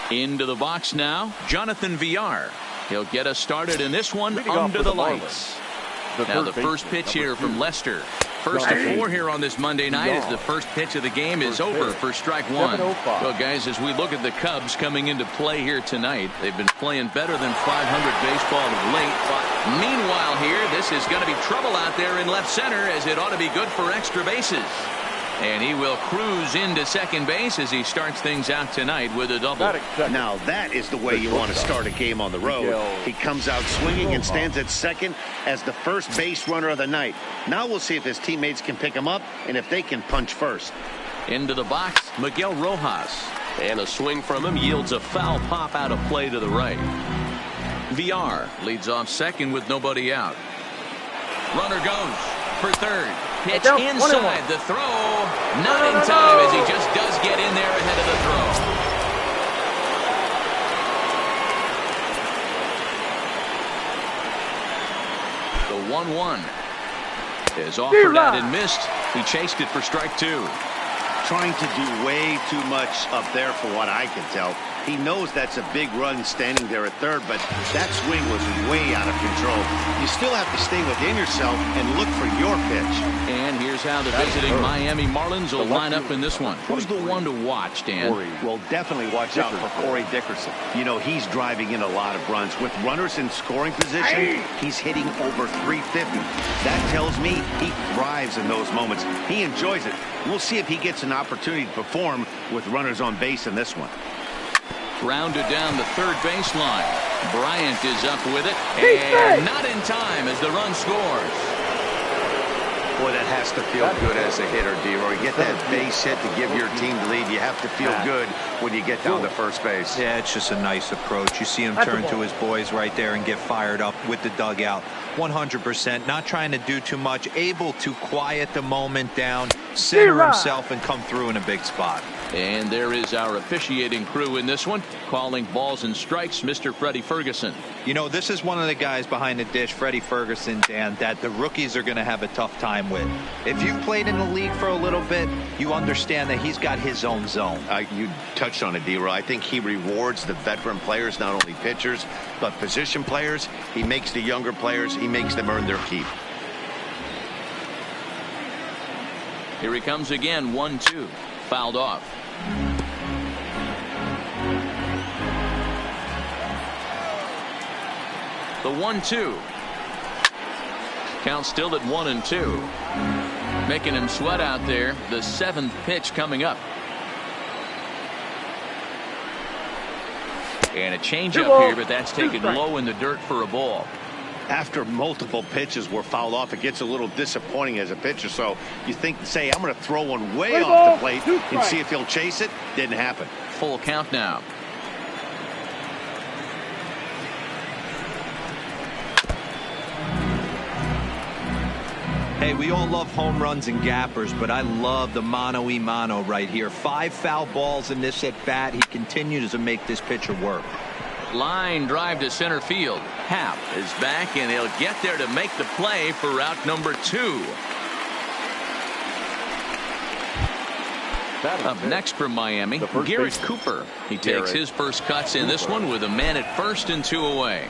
Into the box now, Jonathan Villar. He'll get us started in this one under the lights. Now the first pitch here from Lester. First to 4 here on this Monday night as the first pitch of the game is over for strike 1. Well, guys, as we look at the Cubs coming into play here tonight, they've been playing better than .500 baseball of late. Meanwhile here, this is going to be trouble out there in left center as it ought to be good for extra bases. And he will cruise into second base as he starts things out tonight with a double. Now that is the way you want to start a game on the road. He comes out swinging and stands at second as the first base runner of the night. Now we'll see if his teammates can pick him up and if they can punch first. Into the box, Miguel Rojas. And a swing from him yields a foul pop out of play to the right. Villar leads off second with nobody out. Runner goes for third. Pitch inside the throw. Not in time as he just does get in there ahead of the throw. The 1-1 is offered out and missed. He chased it for strike 2. Trying to do way too much up there for what I can tell. He knows that's a big run standing there at third, but that swing was way out of control. You still have to stay within yourself and look for your pitch. And here's how the visiting Miami Marlins will line up in this one. Who's the one to watch, Dan? Well, definitely watch out for Corey Dickerson. You know, he's driving in a lot of runs. With runners in scoring position, he's hitting over 350. That tells me he thrives in those moments. He enjoys it. We'll see if he gets an opportunity to perform with runners on base in this one. Grounded down the third baseline. Bryant is up with it. And not in time as the run scores. Boy, that has to feel good as a hitter, D-Roy. Get that base hit to give your team the lead. You have to feel good when you get down to first base. Yeah, it's just a nice approach. You see him turn to his boys right there and get fired up with the dugout. 100%. Not trying to do too much. Able to quiet the moment down, center himself, and come through in a big spot. And there is our officiating crew in this one, calling balls and strikes, Mr. Freddie Ferguson. You know, this is one of the guys behind the dish, Freddie Ferguson, Dan, that the rookies are going to have a tough time with. If you've played in the league for a little bit, you understand that he's got his own zone. You touched on it, D-Roy. I think he rewards the veteran players, not only pitchers, but position players. He makes the younger players, he makes them earn their keep. Here he comes again, 1-2. Fouled off. The 1-2. Count still at 1-2. Making him sweat out there. The 7th pitch coming up. And a changeup here, but that's taken low in the dirt for a ball. After multiple pitches were fouled off, it gets a little disappointing as a pitcher. So you think, say, I'm going to throw one way off the plate and see if he'll chase it. Didn't happen. Full count now. Hey, we all love home runs and gappers, but I love the mano-y-mano right here. 5 foul balls in this at-bat. He continues to make this pitcher work. Line drive to center field. Happ is back, and he'll get there to make the play for route number 2. Up next from Miami, Garrett Cooper. He takes his first cuts in this one with a man at first and 2 away.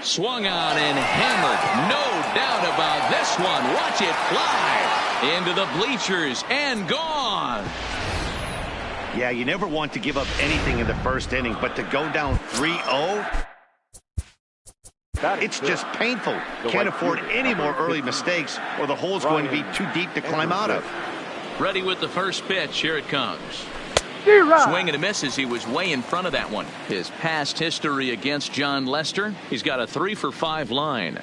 Swung on and hammered. No doubt about this one. Watch it fly into the bleachers and gone. Yeah, you never want to give up anything in the first inning, but to go down 3-0, it's just painful. Can't afford any more early mistakes or the hole's going to be too deep to climb out of. Ready with the first pitch. Here it comes. Swing and a miss as he was way in front of that one. His past history against John Lester, he's got a 3-for-5 line.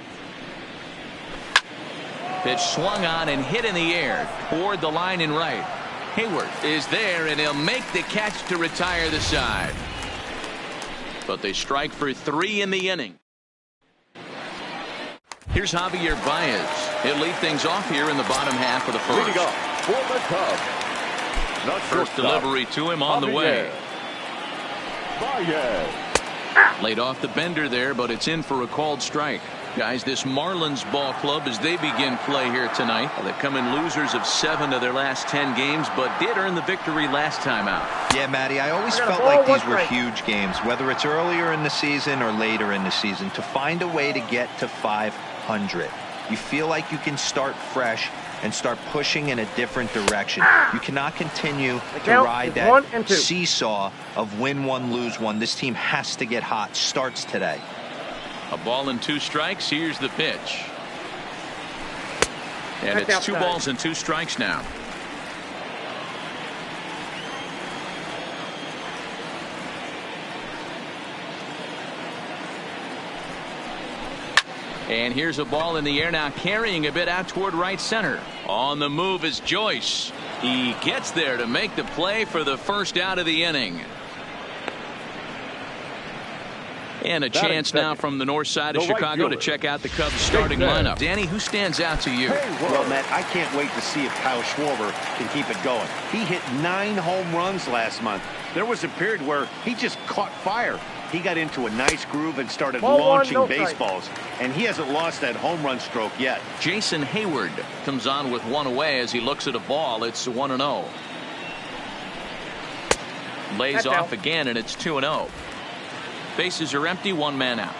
Pitch swung on and hit in the air toward the line in right. Hayward is there, and he'll make the catch to retire the side. But they strike for 3 in the inning. Here's Javier Baez. He'll lead things off here in the bottom half of the first. Leading off for the Cubs. First delivery to him on the way. Baez. Laid off the bender there, but it's in for a called strike. Guys, this Marlins ball club, as they begin play here tonight, they come in losers of 7 of their last 10 games, but did earn the victory last time out. Yeah, Matty, I always felt like these were huge games, whether it's earlier in the season or later in the season, to find a way to get to 500. You feel like you can start fresh and start pushing in a different direction. You cannot continue to ride that seesaw of win one, lose one. This team has to get hot. Starts today. A ball and 2 strikes. Here's the pitch. And it's 2 balls and 2 strikes now. And here's a ball in the air now, carrying a bit out toward right center. On the move is Joyce. He gets there to make the play for the first out of the inning. And a chance now from the north side of Chicago to check out the Cubs starting lineup. Danny, who stands out to you? Well, Matt, I can't wait to see if Kyle Schwarber can keep it going. He hit 9 home runs last month. There was a period where he just caught fire. He got into a nice groove and started launching baseballs. And he hasn't lost that home run stroke yet. Jason Hayward comes on with 1 away as he looks at a ball. It's 1-0. Lays off again, and it's 2-0. Bases are empty, 1 man out.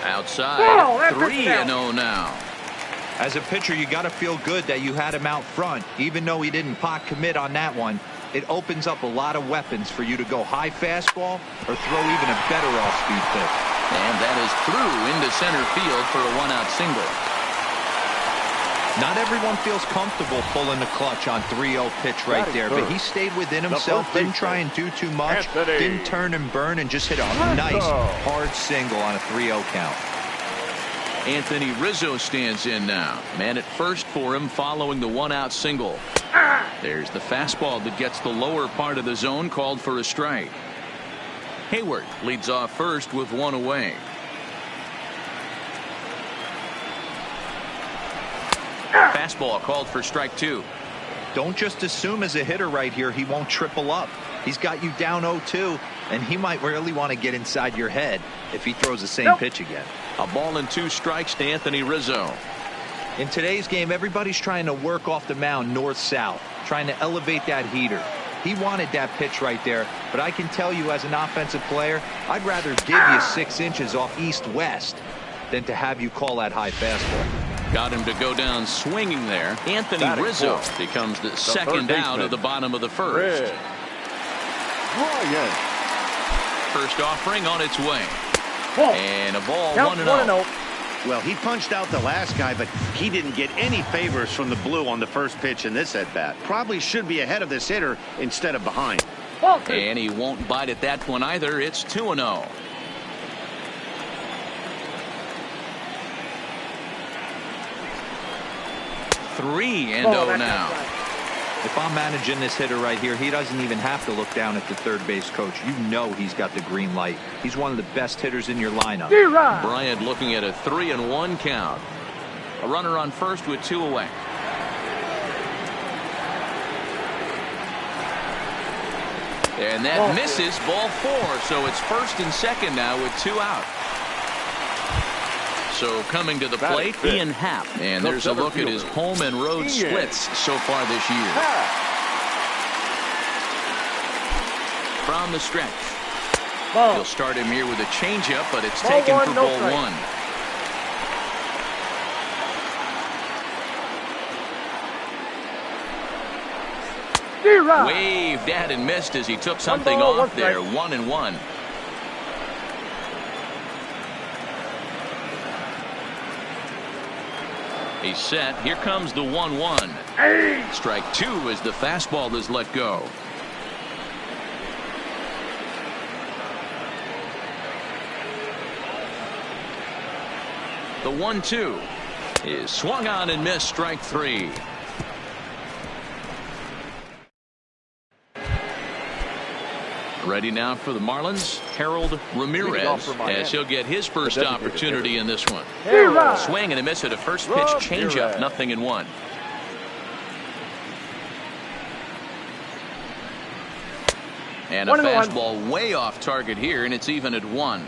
Outside, 3-0 now. As a pitcher, you got to feel good that you had him out front. Even though he didn't pot commit on that one, it opens up a lot of weapons for you to go high fastball or throw even a better off-speed pitch. And that is through into center field for a 1-out single. Not everyone feels comfortable pulling the clutch on 3-0 pitch right there, but he stayed within himself, didn't try and do too much, didn't turn and burn, and just hit a nice, hard single on a 3-0 count. Anthony Rizzo stands in now. Man at first for him following the 1-out single. There's the fastball that gets the lower part of the zone, called for a strike. Hayward leads off first with 1 away. Fastball called for strike 2. Don't just assume as a hitter right here he won't triple up. He's got you down 0-2, and he might really want to get inside your head if he throws the same pitch again. A ball and 2 strikes to Anthony Rizzo. In today's game, everybody's trying to work off the mound north-south, trying to elevate that heater. He wanted that pitch right there, but I can tell you as an offensive player, I'd rather give you 6 inches off east-west than to have you call that high fastball. Got him to go down swinging there. Anthony Rizzo becomes the second out of the bottom of the first. First offering on its way. And a ball, 1-0. Well, he punched out the last guy, but he didn't get any favors from the blue on the first pitch in this at-bat. Probably should be ahead of this hitter instead of behind. And he won't bite at that one either. It's 2-0. Three and 0 now. If I'm managing this hitter right here, he doesn't even have to look down at the third base coach. You know he's got the green light. He's one of the best hitters in your lineup. Bryant looking at a 3-1 count. A runner on first with 2 away. And that misses, ball 4. So it's first and second now with 2 out. So coming to the plate, Ian Happ. And there's a look at his home and road splits so far this year. From the stretch. He'll start him here with a changeup, but it's taken for ball 1. Waved at and missed as he took something off there. 1-1. He's set. Here comes the 1-1. Strike 2 as the fastball is let go. The 1-2 is swung on and missed. Strike 3. Ready now for the Marlins, Harold Ramirez, as he'll get his first opportunity in this one. Swing and a miss at a first pitch changeup, 0-1. And a fastball way off target here, and it's even at 1.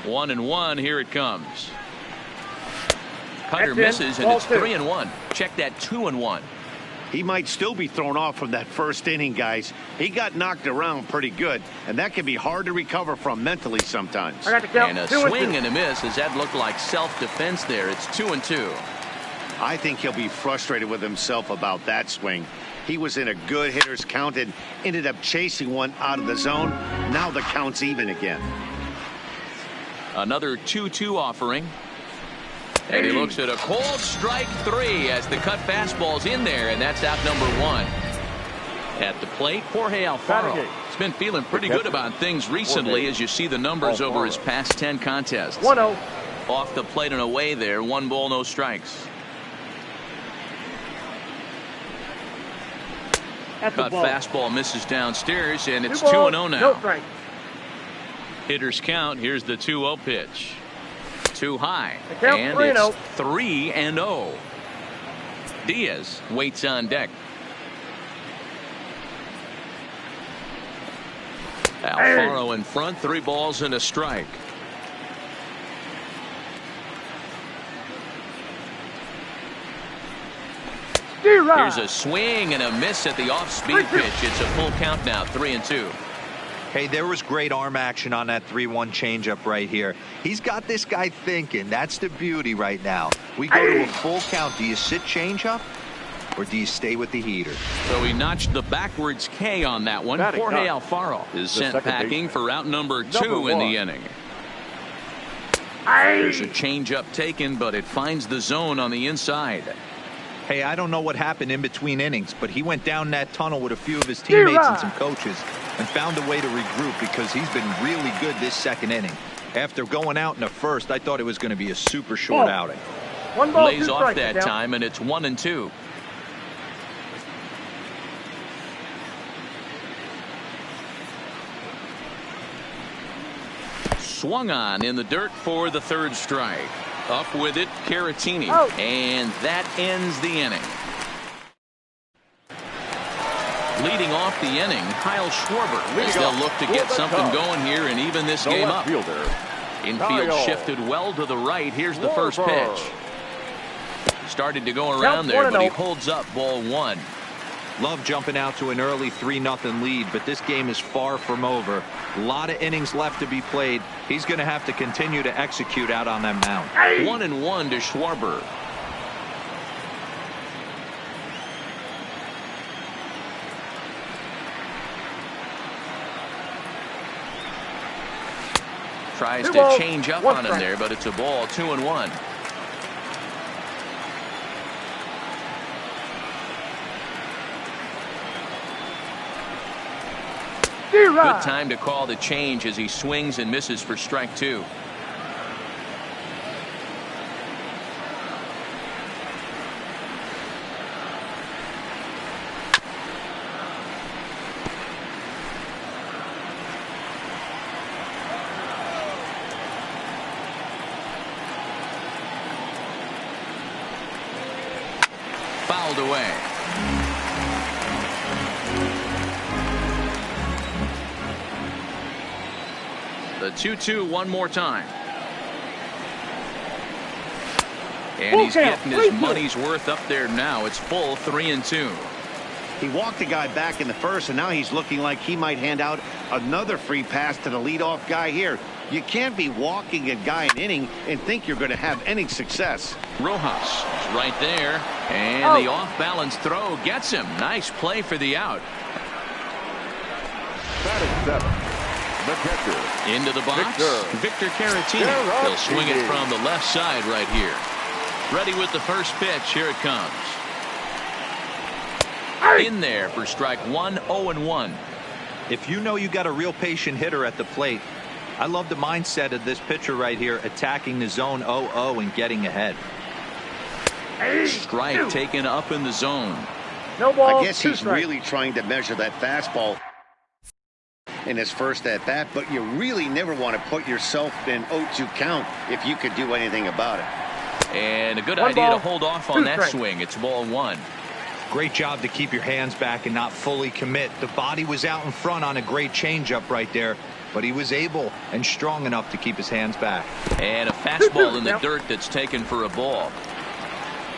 1-1. Here it comes. Cutter misses, and it's 3-1. Check that 2-1. He might still be thrown off from that first inning, guys. He got knocked around pretty good, and that can be hard to recover from mentally sometimes. And a swing and a miss. Does that look like self-defense there? It's 2-2. I think he'll be frustrated with himself about that swing. He was in a good hitter's count and ended up chasing one out of the zone. Now the count's even again. Another 2-2 offering. And he looks at a cold strike 3 as the cut fastball's in there, and that's out number 1. At the plate, Jorge Alfaro. He's been feeling pretty good about things recently as you see the numbers over his past 10 contests. 1-0. Off the plate and away there. 1 ball, no strikes. Cut fastball misses downstairs, and it's 2-0 now. No strike. Hitter's count. Here's the 2-0 pitch. Too high, and it's 3-0. Diaz waits on deck. Alfaro in front, 3 balls and a strike. Here's a swing and a miss at the off-speed pitch. It's a full count now, 3-2. Hey, there was great arm action on that 3-1 changeup right here. He's got this guy thinking. That's the beauty right now. We go to a full count. Do you sit changeup or do you stay with the heater? So he notched the backwards K on that one. Jorge Alfaro is sent packing for out number 2 in the inning. There's a changeup taken, but it finds the zone on the inside. Hey, I don't know what happened in between innings, but he went down that tunnel with a few of his teammates and some coaches and found a way to regroup because he's been really good this second inning. After going out in the first, I thought it was going to be a super short outing. Lays off that time, and it's 1-2. Swung on in the dirt for the 3rd strike. Up with it, Caratini. And that ends the inning. Leading off the inning, Kyle Schwarber, as they'll look to get something going here and even this game up. Infield shifted well to the right. Here's the first pitch. Started to go around there, but he holds up ball 1. Love jumping out to an early 3-0 lead, but this game is far from over. A lot of innings left to be played. He's going to have to continue to execute out on that mound. 1-1 to Schwarber. Tries to change up on him there, but it's a ball. 2-1. Good time to call the change as he swings and misses for strike 2. Fouled away. The 2-2 one more time. And he's getting his money's worth up there now. It's full 3-2. He walked the guy back in the first, and now he's looking like he might hand out another free pass to the leadoff guy here. You can't be walking a guy an inning and think you're going to have any success. Rojas is right there. And the off-balance throw gets him. Nice play for the out. Batting 7. The catcher. Into the box, Victor Caratini. He'll swing it from the left side right here. Ready with the first pitch. Here it comes. In there for strike 1, 0-1. If you know you got a real patient hitter at the plate, I love the mindset of this pitcher right here, attacking the zone 0-0 and getting ahead. Strike taken up in the zone. No ball. I guess he's really trying to measure that fastball in his first at bat, but you really never want to put yourself in 0-2 count if you could do anything about it. And a good idea to hold off on that swing. It's ball 1. Great job to keep your hands back and not fully commit. The body was out in front on a great changeup right there, but he was able and strong enough to keep his hands back. And a fastball in the dirt that's taken for a ball.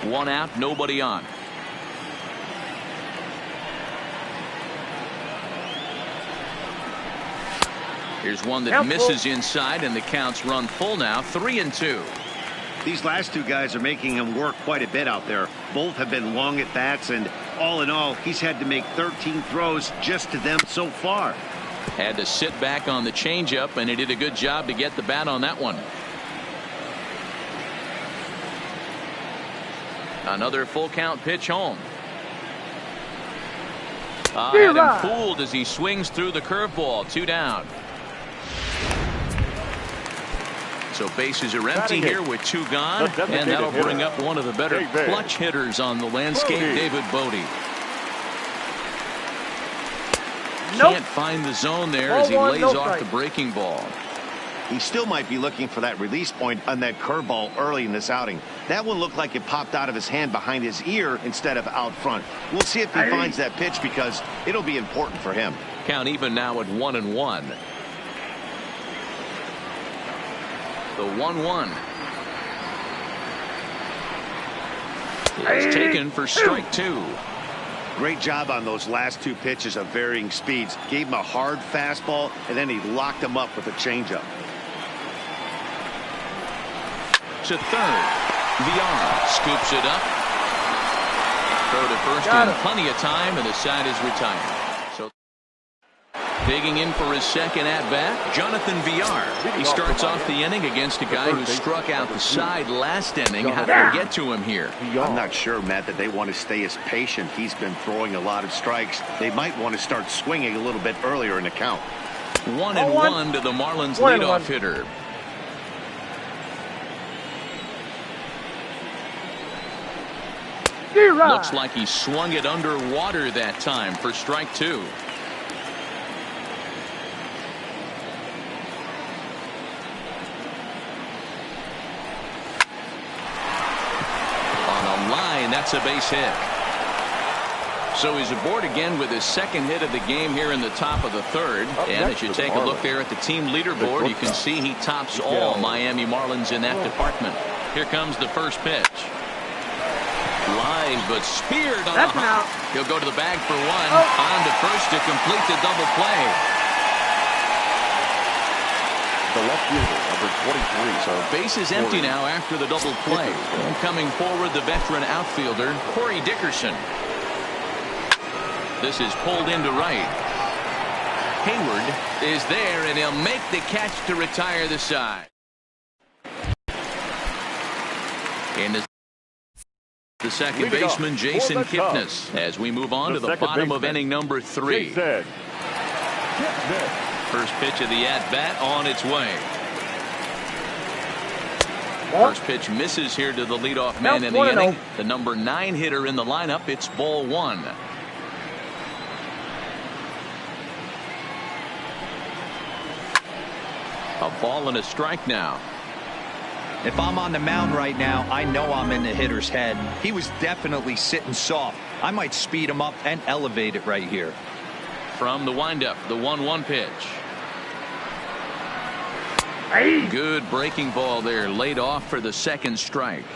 1 out, nobody on. Here's one that misses inside, and the count's run full now, 3-2. These last two guys are making him work quite a bit out there. Both have been long at bats, and all in all, he's had to make 13 throws just to them so far. Had to sit back on the changeup, and he did a good job to get the bat on that one. Another full count pitch home. Had him fooled as he swings through the curveball. 2 down. So bases are empty here with 2 gone, and that'll bring up one of the better clutch hitters on the landscape, David Bodie. Can't find the zone there as he lays off the breaking ball. He still might be looking for that release point on that curveball early in this outing. That one looked like it popped out of his hand behind his ear instead of out front. We'll see if he finds that pitch because it'll be important for him. Count even now at 1-1. The 1-1 is taken for strike 2. Great job on those last 2 pitches of varying speeds. Gave him a hard fastball, and then he locked him up with a changeup. To third. VR scoops it up. Throw to first in plenty of time, and the side is retired. So digging in for his second at-bat, Jonathan VR. He starts off the inning against a guy who struck out the side last inning. How did they get to him here? I'm not sure, Matt, that they want to stay as patient. He's been throwing a lot of strikes. They might want to start swinging a little bit earlier in the count. 1-1 to the Marlins leadoff hitter. Looks like he swung it underwater that time for strike 2. On a line, that's a base hit. So he's aboard again with his second hit of the game here in the top of the third. And as you take a look there at the team leaderboard, you can see he tops all Miami Marlins in that department. Here comes the first pitch. Line, but speared on a hop. He'll go to the bag for 1. On to first to complete the double play. The left fielder, number 23. So base is empty now after the double play. And coming forward, the veteran outfielder, Corey Dickerson. This is pulled into right. Hayward is there, and he'll make the catch to retire the side. In the second baseman, Jason Kipnis, as we move on to the bottom of inning number 3. First pitch of the at-bat on its way. First pitch misses here to the leadoff man in the inning. The number 9 hitter in the lineup. It's ball 1. A ball and a strike now. If I'm on the mound right now, I know I'm in the hitter's head. He was definitely sitting soft. I might speed him up and elevate it right here. From the windup, the 1-1 pitch. Good breaking ball there, laid off for the second strike.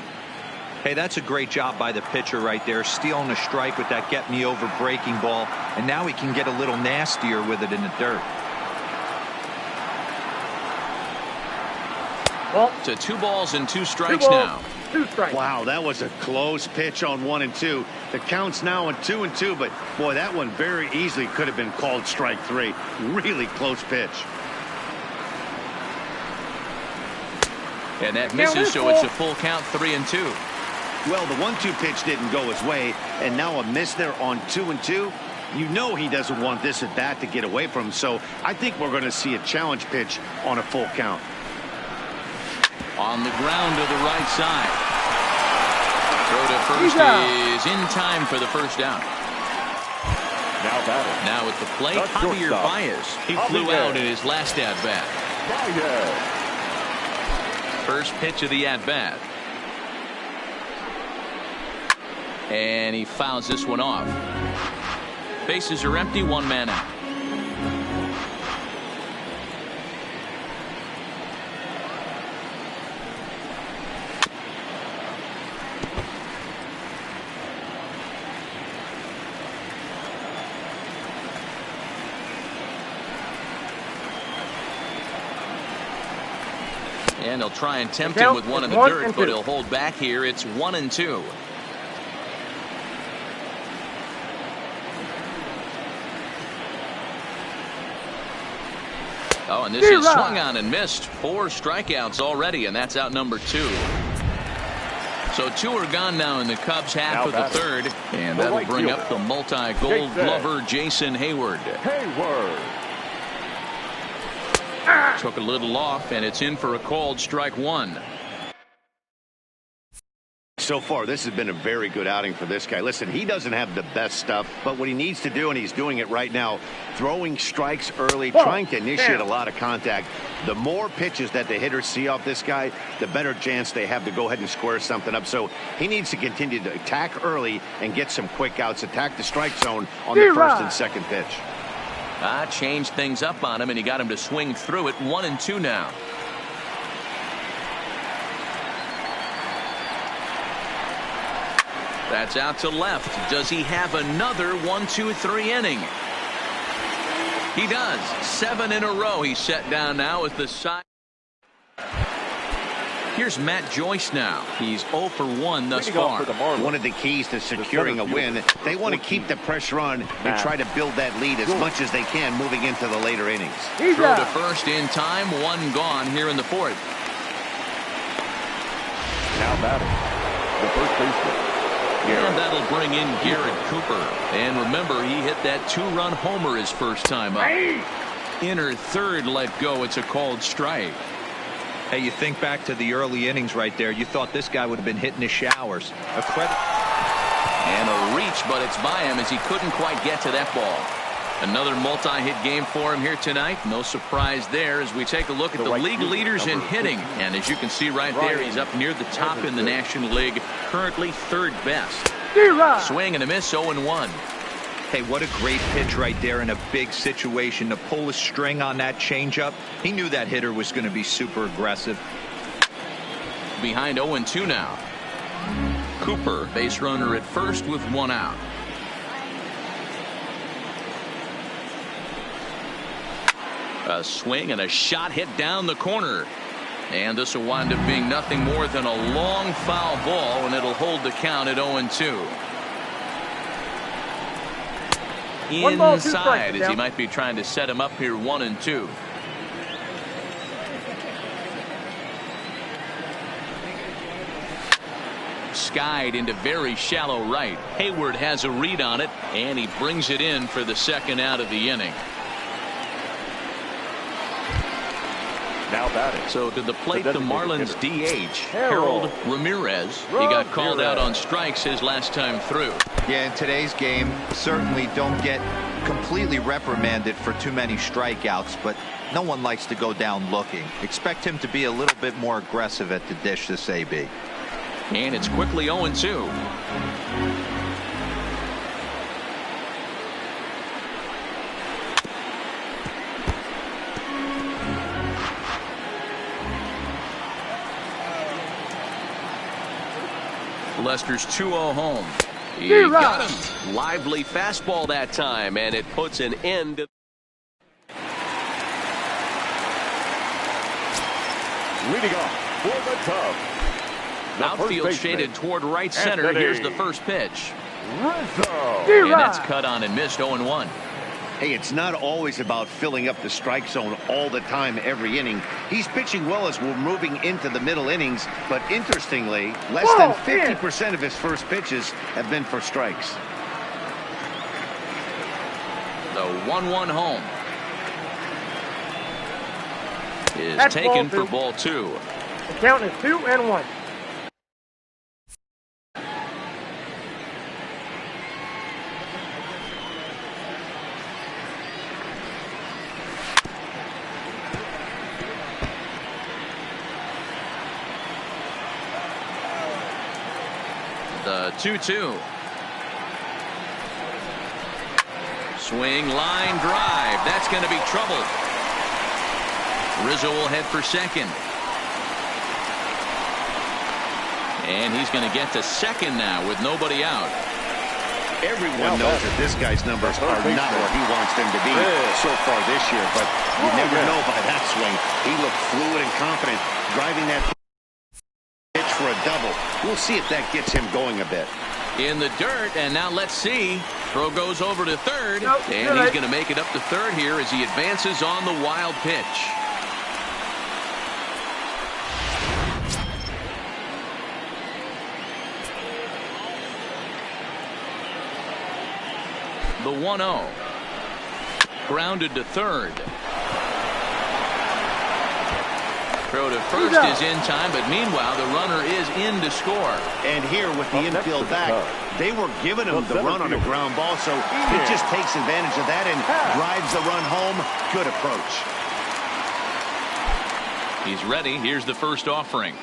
Hey, that's a great job by the pitcher right there, stealing a strike with that get me over breaking ball, and now he can get a little nastier with it in the dirt. To 2 balls and 2 strikes now. 2 strikes. Wow, that was a close pitch on 1 and 2. The count's now on 2 and 2, but boy, that one very easily could have been called strike 3. Really close pitch. And that misses, so it's a full count, 3 and 2. Well, the 1-2 pitch didn't go his way, and now a miss there on 2 and 2. You know he doesn't want this at bat to get away from him, so I think we're going to see a challenge pitch on a full count. On the ground to the right side. Throw to first is in time for the first down. Now at the plate, Javier Baez. He flew out in his last at-bat. First pitch of the at-bat. And he fouls this one off. Bases are empty, one man out. And he'll try and tempt him with one in the dirt, but he'll hold back here. It's 1-2. Oh, and this is swung on and missed. 4 strikeouts already, and that's out number 2. So 2 are gone now in the Cubs half of the third, and that'll bring up the multi-gold glover Jason Hayward. Took a little off, and it's in for a called strike 1. So far, this has been a very good outing for this guy. Listen, he doesn't have the best stuff, but what he needs to do, and he's doing it right now, throwing strikes early, trying to initiate a lot of contact. The more pitches that the hitters see off this guy, the better chance they have to go ahead and square something up. So he needs to continue to attack early and get some quick outs, attack the strike zone on the first and second pitch. Changed things up on him, and he got him to swing through it. 1-2 now. That's out to left. Does he have another 1-2-3 inning? He does. 7 in a row he's set down now as the side. Here's Matt Joyce now. He's 0 for 1 thus far. One of the keys to securing a win, they want to keep the pressure on and try to build that lead as much as they can moving into the later innings. Throw to first in time. 1 gone here in the 4th. Now batting, the first baseman. And that'll bring in Garrett Cooper. And remember, he hit that 2-run homer his first time up. Inner third let go. It's a called strike. Hey, you think back to the early innings right there. You thought this guy would have been hitting the showers. A credit. And a reach, but it's by him as he couldn't quite get to that ball. Another multi-hit game for him here tonight. No surprise there as we take a look at the league leaders in hitting. And as you can see right there, he's up near the top in the National League, currently 3rd best. Swing and a miss, 0-1. Hey, what a great pitch right there in a big situation to pull a string on that changeup. He knew that hitter was going to be super aggressive. Behind 0-2 now. Cooper, base runner at first with 1 out. A swing and a shot hit down the corner. And this will wind up being nothing more than a long foul ball, and it'll hold the count at 0-2. Inside as he might be trying to set him up here 1-2. Skied into very shallow right. Hayward has a read on it, and he brings it in for the 2nd out of the inning. Now batting. So to the plate, the Marlins DH, Harold Ramirez. He got called out on strikes his last time through. Yeah, in today's game, certainly don't get completely reprimanded for too many strikeouts, but no one likes to go down looking. Expect him to be a little bit more aggressive at the dish this AB. And it's quickly 0-2. Lester's 2-0 home. He got him. Lively fastball that time, and it puts an end to. Leading off for the Cubs. Outfield shaded toward right center. Here's the first pitch. Rizzo. And that's cut on and missed. 0-1. Hey, it's not always about filling up the strike zone all the time every inning. He's pitching well as we're moving into the middle innings, but interestingly, less than 50% of his first pitches have been for strikes. The 1-1 home is taken for ball 2. The count is 2-1. The 2-2. Swing, line drive. That's going to be trouble. Rizzo will head for second. And he's going to get to second now with nobody out. Everyone knows that this guy's numbers are not where he wants them to be so far this year, but you never know by that swing. He looked fluid and confident, driving that pitch for a double. We'll see if that gets him going a bit. In the dirt, and now let's see. Throw goes over to third, and he's going to make it up to third here as he advances on the wild pitch. The 1-0. Grounded to third. Throw to first is in time, but meanwhile the runner is in to score. And here with the infield back, they were giving him the run on a ground ball, so he just takes advantage of that and drives the run home. Good approach. He's ready. Here's the first offering.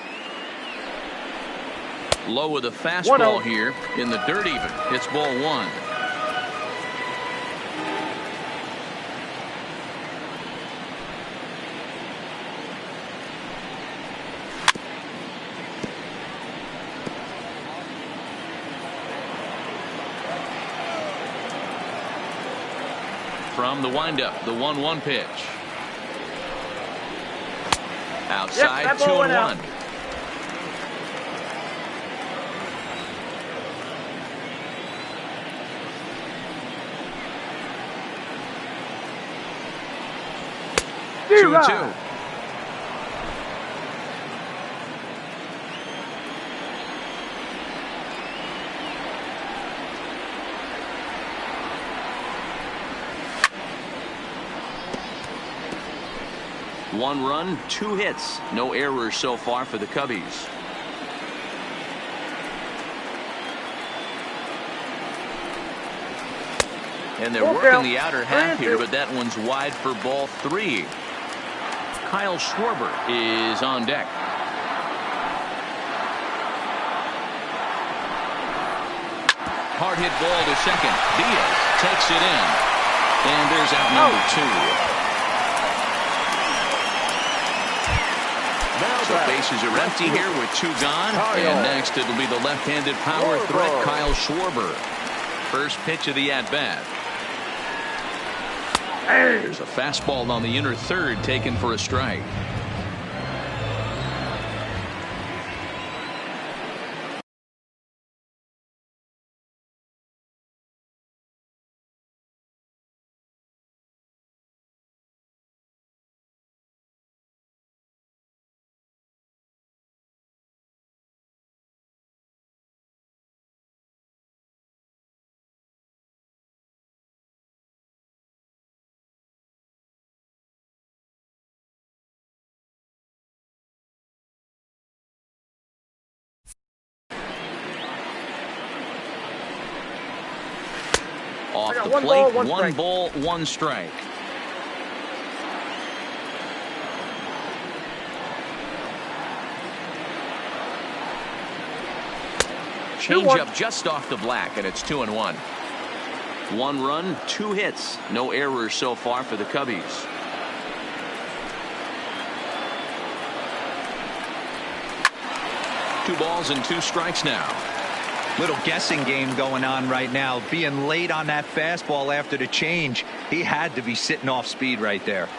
Low with a fastball here in the dirt even. It's ball one. From the windup, the 1-1 pitch. Outside, 2-1. Two and two. One run, 2 hits. No errors so far for the Cubbies. And they're working the outer half here, but that one's wide for ball 3. Kyle Schwarber is on deck. Hard hit ball to second. Diaz takes it in. And there's out number 2. So bases are empty here with 2 gone. And next it'll be the left-handed power threat, Kyle Schwarber. First pitch of the at-bat. There's a fastball on the inner third taken for a strike. Off the plate, 1 ball, 1 strike. Changeup just off the black, and it's 2-1. 1 run, 2 hits. No errors so far for the Cubbies. Two balls and 2 strikes now. Little guessing game going on right now. Being late on that fastball after the change. He had to be sitting off speed right there.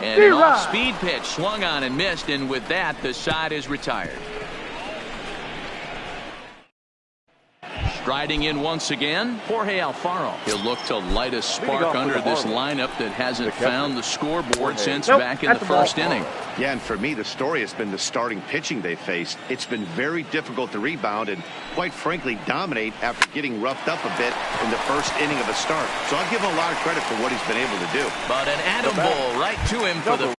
And an off-speed pitch swung on and missed, and with that the side is retired. Striding in once again, Jorge Alfaro. He'll look to light a spark under this lineup that hasn't found the scoreboard since back in the first inning. Yeah, and for me, the story has been the starting pitching they faced. It's been very difficult to rebound and, quite frankly, dominate after getting roughed up a bit in the first inning of a start. So I'll give him a lot of credit for what he's been able to do. But an atom ball right to him for the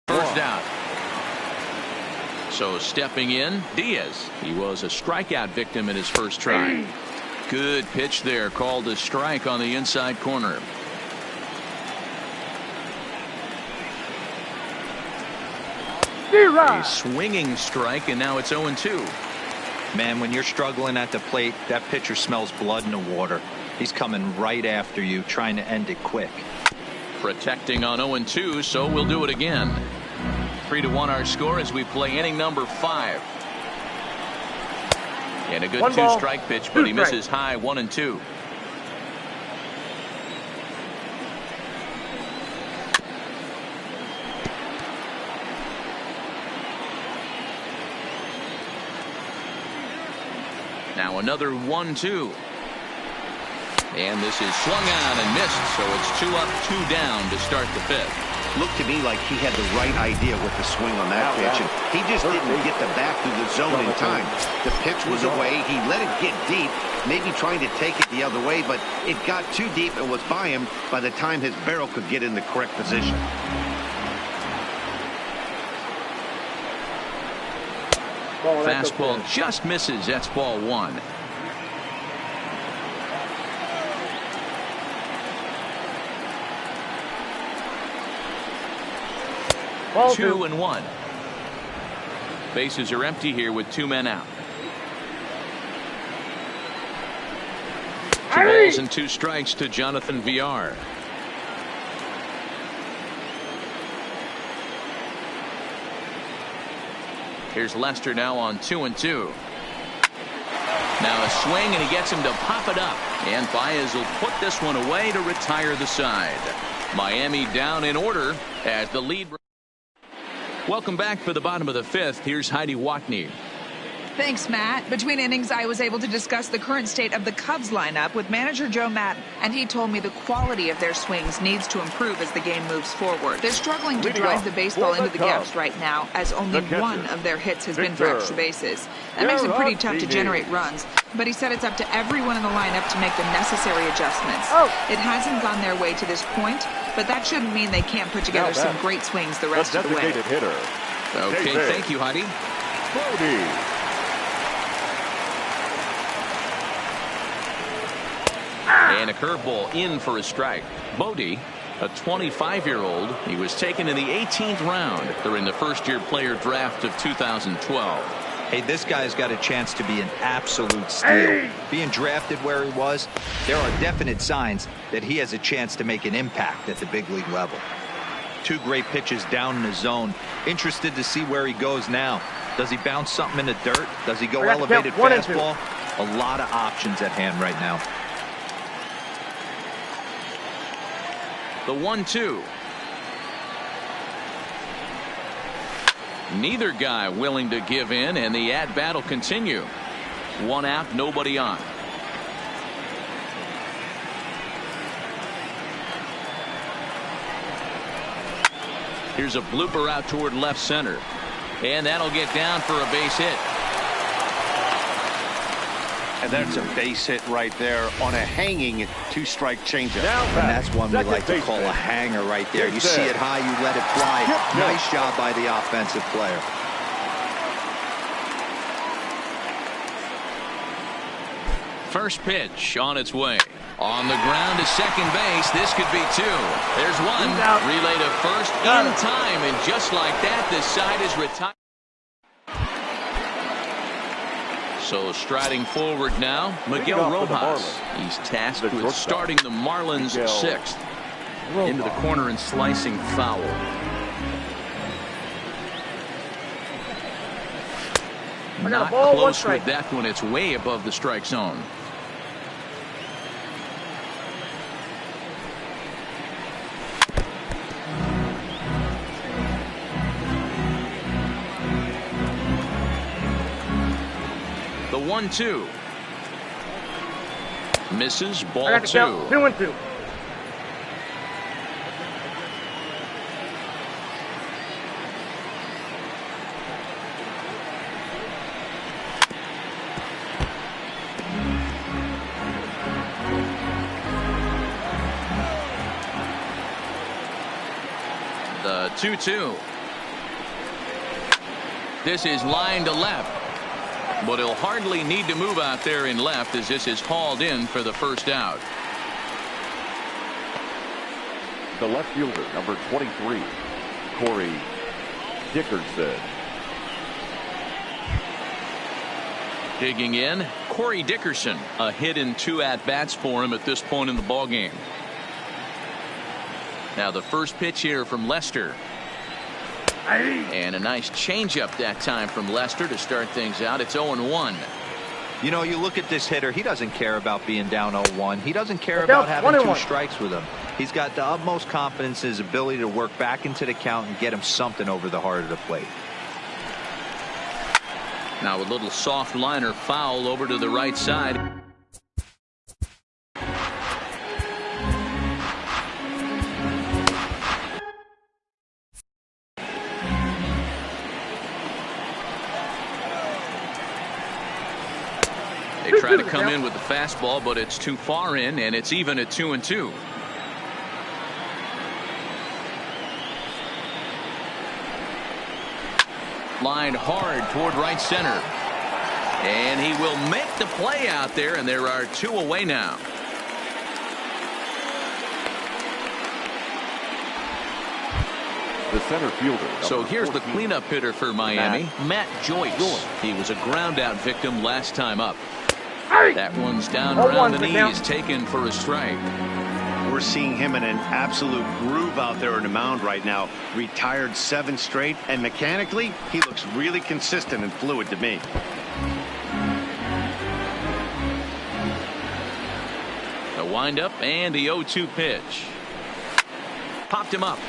first down. So stepping in, Diaz. He was a strikeout victim in his first try. Good pitch there, called a strike on the inside corner. A swinging strike, and now it's 0-2. Man, when you're struggling at the plate, that pitcher smells blood in the water. He's coming right after you, trying to end it quick. Protecting on 0-2, so we'll do it again. 3-1 our score as we play inning number 5. And a good 2-strike pitch, but he misses high. 1-2. Now another 1-2. And this is swung on and missed, so it's 2 up, 2 down to start the 5th. Looked to me like he had the right idea with the swing on that pitch, and he just didn't get the bat through the zone in time. The pitch was away. He let it get deep, maybe trying to take it the other way, but it got too deep and was by him by the time his barrel could get in the correct position. Fastball just misses. That's ball 1. Ball 2-1. Bases are empty here with 2 men out. 2 balls and 2 strikes to Jonathan Villar. Here's Lester now on 2-2. Now a swing, and he gets him to pop it up. And Baez will put this one away to retire the side. Miami down in order as the lead. Welcome back for the bottom of the 5th. Here's Heidi Watney. Thanks, Matt. Between innings, I was able to discuss the current state of the Cubs lineup with manager Joe Maddon, and he told me the quality of their swings needs to improve as the game moves forward. They're struggling to drive the baseball into the gaps right now, as only one of their hits has been for extra bases. That makes it pretty tough to generate runs, but he said it's up to everyone in the lineup to make the necessary adjustments. It hasn't gone their way to this point, but that shouldn't mean they can't put together some great swings the rest of the way. Okay, thank you, Heidi. And a curveball in for a strike. Bodie, a 25-year-old, he was taken in the 18th round during the first-year player draft of 2012. Hey, this guy's got a chance to be an absolute steal. Being drafted where he was, there are definite signs that he has a chance to make an impact at the big league level. 2 great pitches down in the zone. Interested to see where he goes now. Does he bounce something in the dirt? Does he go elevated fastball? A lot of options at hand right now. The 1-2. Neither guy willing to give in, and the at-bat will continue. 1 out, nobody on. Here's a blooper out toward left center. And that'll get down for a base hit. And that's a base hit right there on a hanging 2-strike changeup. And that's one we like to call a hanger right there. You see it high, you let it fly. Nice job by the offensive player. First pitch on its way. On the ground to second base. This could be 2. There's 1. Relay to first in time. And just like that, the side is retired. So striding forward now, Miguel Rojas. He's tasked with starting the Marlins 6th. Into the corner and slicing foul. Not close with that one. It's way above the strike zone. The 1-2. Misses. Ball 2. 2-2. The 2-2. This is line to left. But he'll hardly need to move out there in left as this is hauled in for the first out. The left fielder, number 23, Corey Dickerson. Digging in, Corey Dickerson. A hit in 2 at-bats for him at this point in the ballgame. Now the first pitch here from Lester. And a nice changeup that time from Lester to start things out. It's 0-1. You know, you look at this hitter, he doesn't care about being down 0-1. He doesn't care about having 2 strikes with him. He's got the utmost confidence in his ability to work back into the count and get him something over the heart of the plate. Now a little soft liner foul over to the right side. They try to come in with the fastball, but it's too far in, and it's even at 2-2. Lined hard toward right center. And he will make the play out there, and there are 2 away now. The center fielder. So here's the cleanup hitter for Miami, Matt Joyce. He was a ground out victim last time up. That one's down around the knees, taken for a strike. We're seeing him in an absolute groove out there in the mound right now. Retired 7 straight, and mechanically, he looks really consistent and fluid to me. A windup and the 0-2 pitch. Popped him up.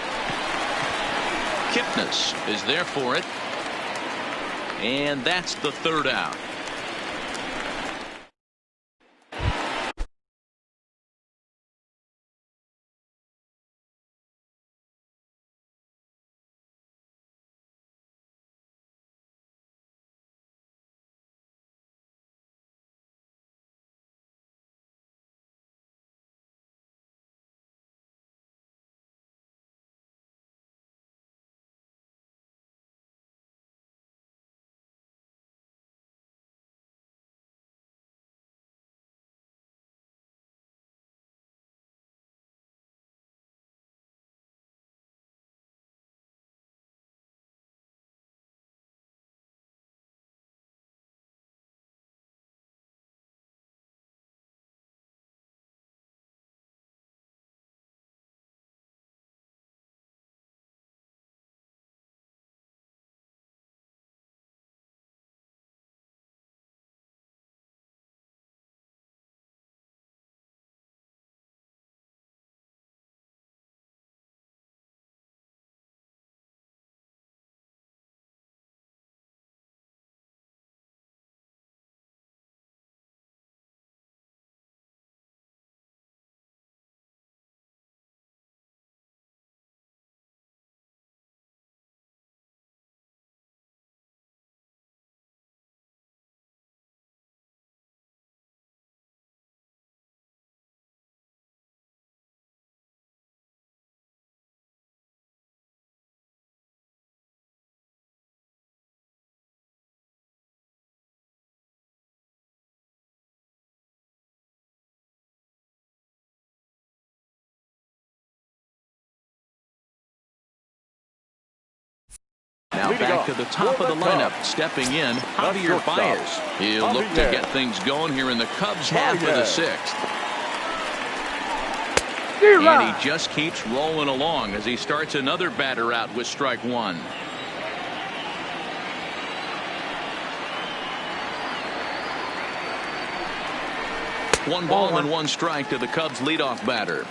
Kipnis is there for it. And that's the 3rd out. Now back to the top of the lineup. Stepping in, Javier Baez. He'll look to get things going here in the Cubs half of the 6th. And he just keeps rolling along as he starts another batter out with strike 1. One ball and 1 strike to the Cubs leadoff batter.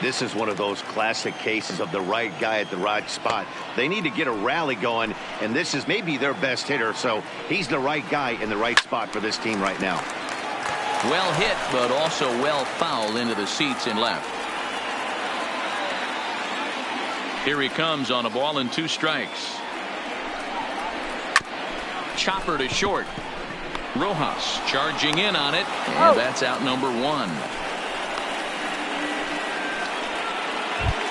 This is one of those classic cases of the right guy at the right spot. They need to get a rally going, and this is maybe their best hitter, so he's the right guy in the right spot for this team right now. Well hit, but also well fouled into the seats in left. Here he comes on a ball and 2 strikes. Chopper to short. Rojas charging in on it, and that's out number 1.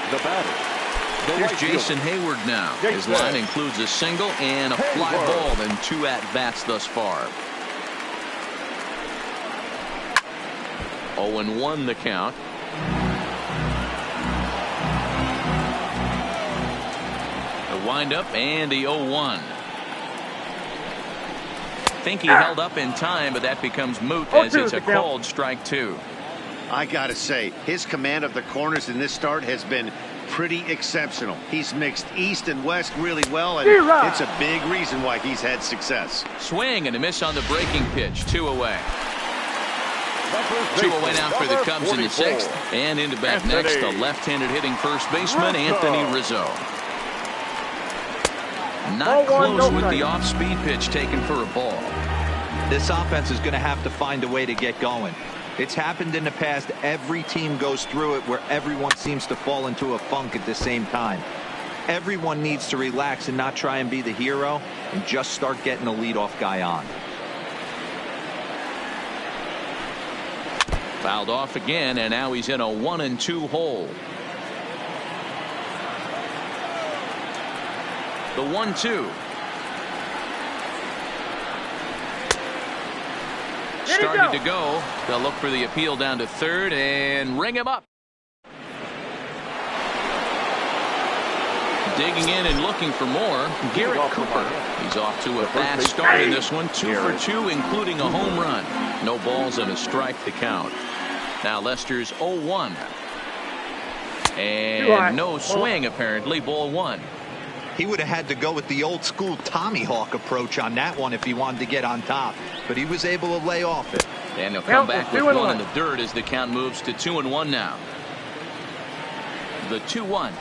The batter. Here's Jason Hayward now. His line includes a single and a fly ball and 2 at-bats thus far. 0-1 the count. The windup and the 0-1. Think he held up in time, but that becomes moot as it's a called strike 2. I gotta say, his command of the corners in this start has been pretty exceptional. He's mixed east and west really well, and it's a big reason why he's had success. Swing and a miss on the breaking pitch. 2 away. 2 away now for the Cubs in the 6th. And into bat next, the left-handed hitting first baseman, Anthony Rizzo. Not close with the off-speed pitch taken for a ball. This offense is going to have to find a way to get going. It's happened in the past. Every team goes through it where everyone seems to fall into a funk at the same time. Everyone needs to relax and not try and be the hero and just start getting the leadoff guy on. Fouled off again, and now he's in a 1-2 hole. The 1-2. Started to go. They'll look for the appeal down to third and ring him up. Digging in and looking for more, Garrett Cooper. He's off to a fast start in this one. 2 for 2, including a home run. No balls and a strike to count. Now Lester's 0-1. And no swing, apparently. Ball 1. He would have had to go with the old school Tommy Hawk approach on that one if he wanted to get on top, but he was able to lay off it. And he'll come back with 1 in the dirt as the count moves to 2-1 now. The 2-1.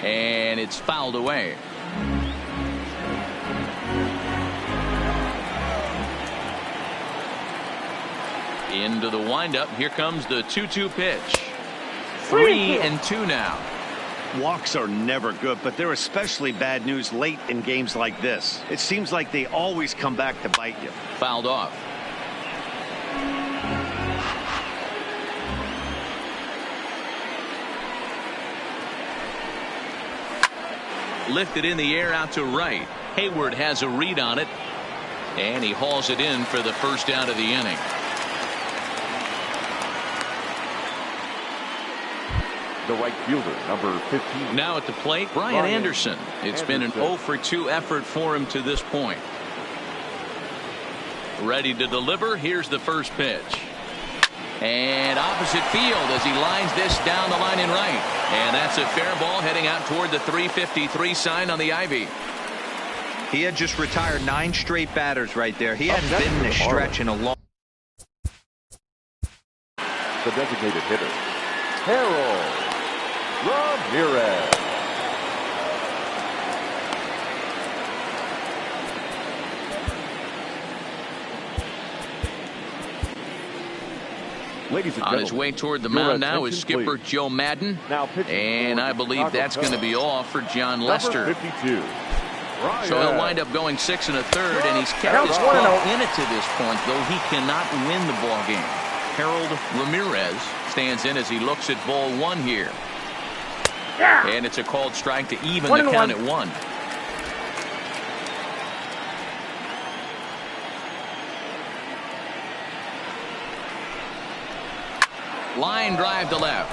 And it's fouled away. Into the windup. Here comes the 2-2 pitch. 3-2 now. Walks are never good, but they're especially bad news late in games like this. It seems like they always come back to bite you. Fouled off. Lifted in the air out to right. Hayward has a read on it, and he hauls it in for the first out of the inning. The right fielder, number 15. Now at the plate, Brian Anderson. It's been an 0 for 2 effort for him to this point. Ready to deliver. Here's the first pitch. And opposite field as he lines this down the line in right. And that's a fair ball heading out toward the 353 sign on the Ivy. He had just retired 9 straight batters right there. He hadn't been in this stretch in a long. The designated hitter, Harold Ramirez. Ladies and on his way toward the mound now is skipper please. Joe Madden. And I believe that's going to be all for John Lester. Number 52. So he'll wind up going 6 1/3, and he's kept his club in it to this point, though he cannot win the ball game. Harold Ramirez stands in as he looks at ball 1 here. And it's a called strike to even the count at 1. Line drive to left,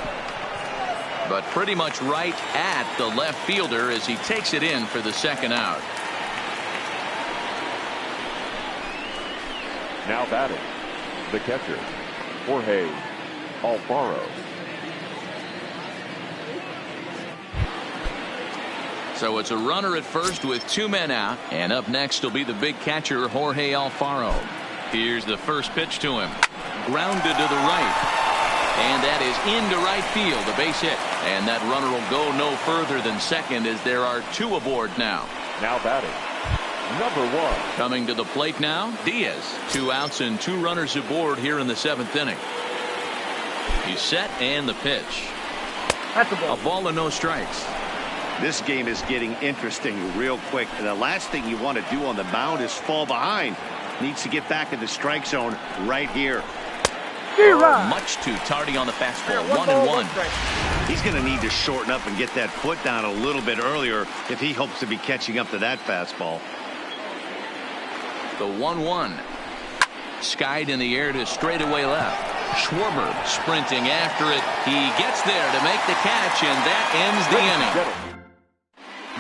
but pretty much right at the left fielder as he takes it in for the second out. Now batting, the catcher, Jorge Alfaro. So it's a runner at first with 2 men out, and up next will be the big catcher Jorge Alfaro. Here's the first pitch to him. Grounded to the right. And that is into right field, a base hit. And that runner will go no further than second as there are 2 aboard now. Now batting, number 1. Coming to the plate now, Diaz. 2 outs and 2 runners aboard here in the 7th inning. He's set and the pitch. That's a ball. A ball and no strikes. This game is getting interesting real quick. And the last thing you want to do on the mound is fall behind. Needs to get back in the strike zone right here. Much too tardy on the fastball. 1-1. He's going to need to shorten up and get that foot down a little bit earlier if he hopes to be catching up to that fastball. The 1-1. Skied in the air to straightaway left. Schwarber sprinting after it. He gets there to make the catch, and that ends the inning.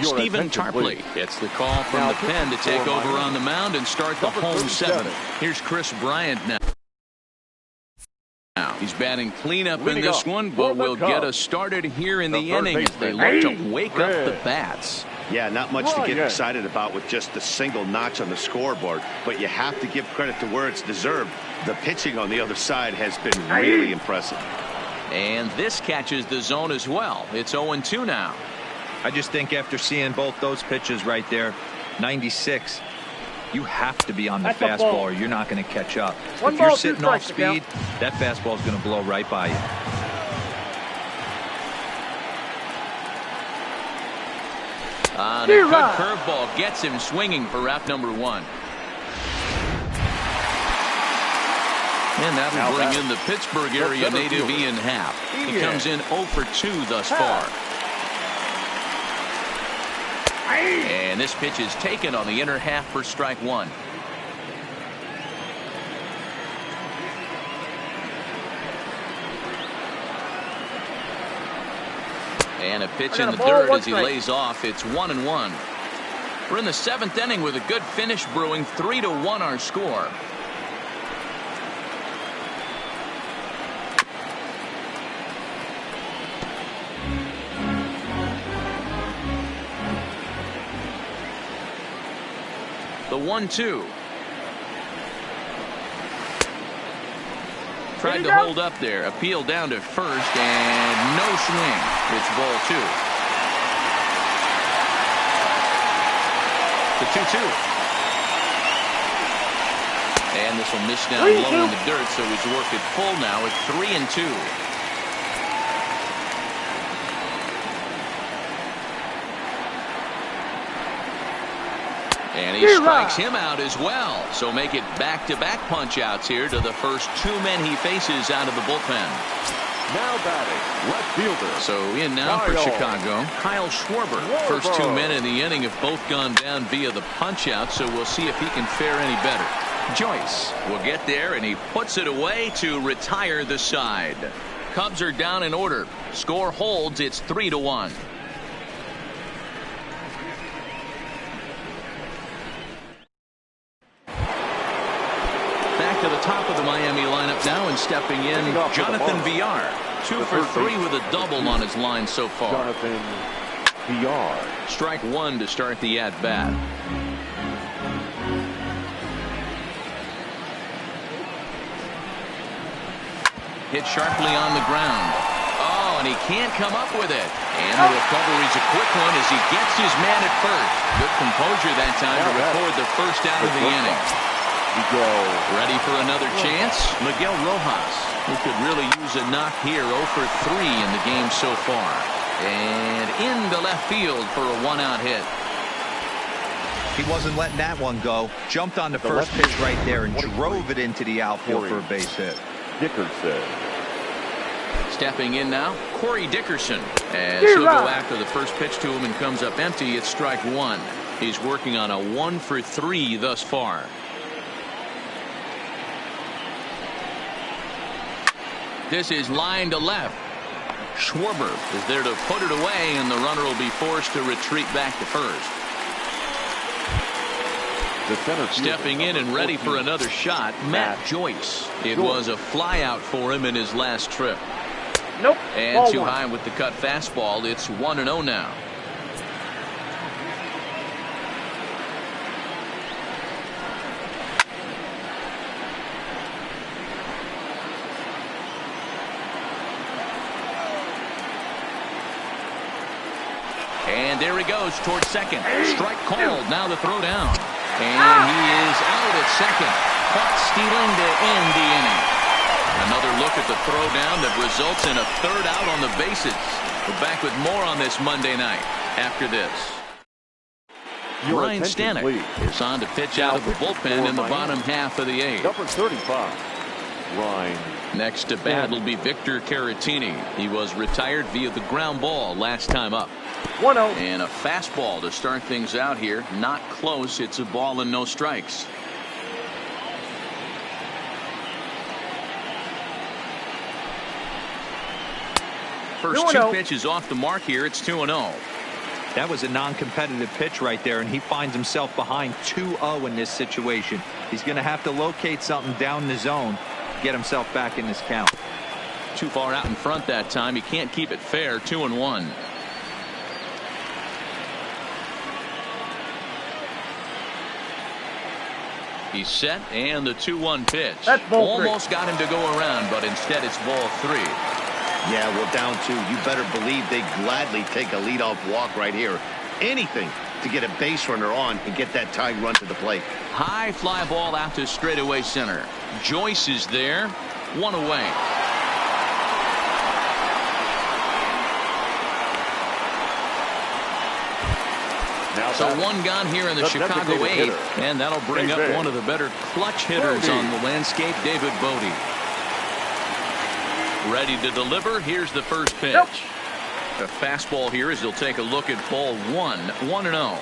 Stephen Tarpley gets the call from the pen to take over on the mound and start the home seventh. Here's Chris Bryant now. He's batting cleanup in this one, but will get us started here in the inning as they look to wake up the bats. Yeah, not much to get excited about with just a single notch on the scoreboard, but you have to give credit to where it's deserved. The pitching on the other side has been really impressive. And this catches the zone as well. It's 0-2 now. I just think after seeing both those pitches right there, 96, you have to be on the fastball or you're not going to catch up. If you're sitting off speed, that fastball is going to blow right by you. A good curveball gets him swinging for out number one. And that'll bring in the Pittsburgh area native Ian Happ. He comes in 0 for 2 thus far. And this pitch is taken on the inner half for strike one. And a pitch in the dirt as he lays off. It's 1-1. We're in the seventh inning with a good finish brewing. 3-1 our score. The 1-2. Tried to hold up there. Appeal down to first and no swing. It's ball 2. The 2-2. And this will miss down low in the dirt, so he's worked it full now at 3-2. And he strikes him out as well. So make it back-to-back punch-outs here to the first 2 men he faces out of the bullpen. Now batting, left fielder. So in now for Chicago, Kyle Schwarber. First 2 men in the inning have both gone down via the punch-out, so we'll see if he can fare any better. Joyce will get there, and he puts it away to retire the side. Cubs are down in order. Score holds. It's 3-1. To the top of the Miami lineup now, and stepping in Jonathan Villar. 2 for 3 with a double on his line so far. Jonathan Villar. Strike 1 to start the at-bat. Hit sharply on the ground. Oh, and he can't come up with it. And the recovery's a quick one as he gets his man at first. Good composure that time to record the first out of the inning. Ready for another chance? Miguel Rojas, who could really use a knock here. 0 for 3 in the game so far. And into left field for a 1-out hit. He wasn't letting that one go. Jumped on the first pitch right there and drove it into the outfield for a base hit. Dickerson. Stepping in now, Corey Dickerson. As he'll go after the first pitch to him and comes up empty. It's strike 1. He's working on a 1 for 3 thus far. This is line to left. Schwarber is there to put it away, and the runner will be forced to retreat back to first. Stepping in and ready for another shot, Matt Joyce. It was a fly out for him in his last trip. Nope. And too high with the cut fastball. It's 1-0 now. And there he goes towards second. Strike called. Now the throw down. And he is out at second. Caught stealing to end the inning. Another look at the throw down that results in a third out on the bases. We're back with more on this Monday night after this. Ryan Stanek is on to pitch out of the bullpen in the bottom half of the 8th. Number 35, Ryan. Next to bat will be Victor Caratini. He was retired via the ground ball last time up. 1-0. And a fastball to start things out here. Not close. It's a ball and no strikes. First 2 pitches off the mark here. It's 2-0. That was a non-competitive pitch right there, and he finds himself behind 2-0 in this situation. He's going to have to locate something down the zone, get himself back in this count. Too far out in front that time. He can't keep it fair. 2-1. He's set, and the 2-1 pitch. That's ball almost three. got him to go around, but instead it's ball 3. Yeah, well, down 2. You better believe they gladly take a leadoff walk right here. Anything to get a base runner on and get that tying run to the plate. High fly ball out to straightaway center. Joyce is there. 1 away. So 1 gone here in the Chicago 8th, and that'll bring up one of the better clutch hitters on the landscape, David Bodie. Ready to deliver. Here's the first pitch. The fastball here as he'll take a look at ball 1. 1-0.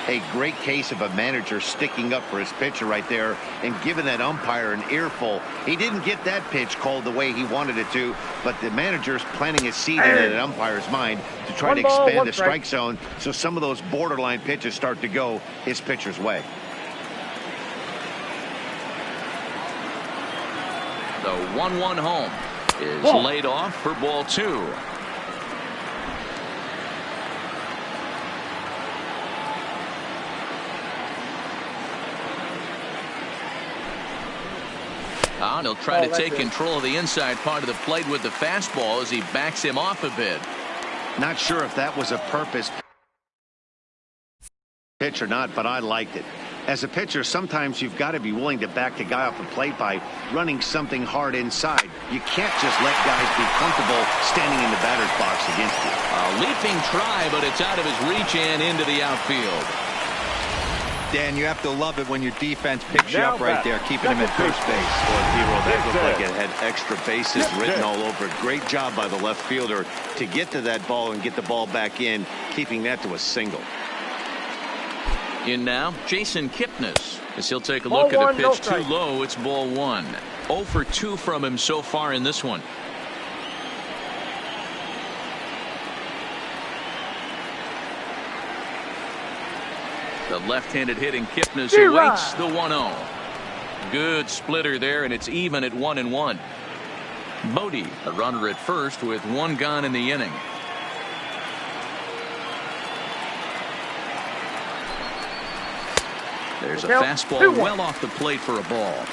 A great case of a manager sticking up for his pitcher right there and giving that umpire an earful. He didn't get that pitch called the way he wanted it to, but the manager's planting a seed in an umpire's mind to try to expand the strike zone so some of those borderline pitches start to go his pitcher's way. The 1-1 home is laid off for ball 2. And he'll try to take control of the inside part of the plate with the fastball as he backs him off a bit. Not sure if that was a purpose pitch or not, but I liked it. As a pitcher, sometimes you've got to be willing to back the guy off the plate by running something hard inside. You can't just let guys be comfortable standing in the batter's box against you. A leaping try, but it's out of his reach and into the outfield. Dan, you have to love it when your defense picks you up right there, keeping him at first base. Boy, Hero, that looked like it had extra bases written all over it. Great job by the left fielder to get to that ball and get the ball back in, keeping that to a single. In now, Jason Kipnis, as he'll take a look at a pitch too low. It's ball 1. 0 for 2 from him so far in this one. The left-handed hitting Kipnis awaits the 1-0. Good splitter there, and it's even at 1-1. Bodie, a runner at first with 1 gone in the inning. There's a fastball well off the plate for a ball.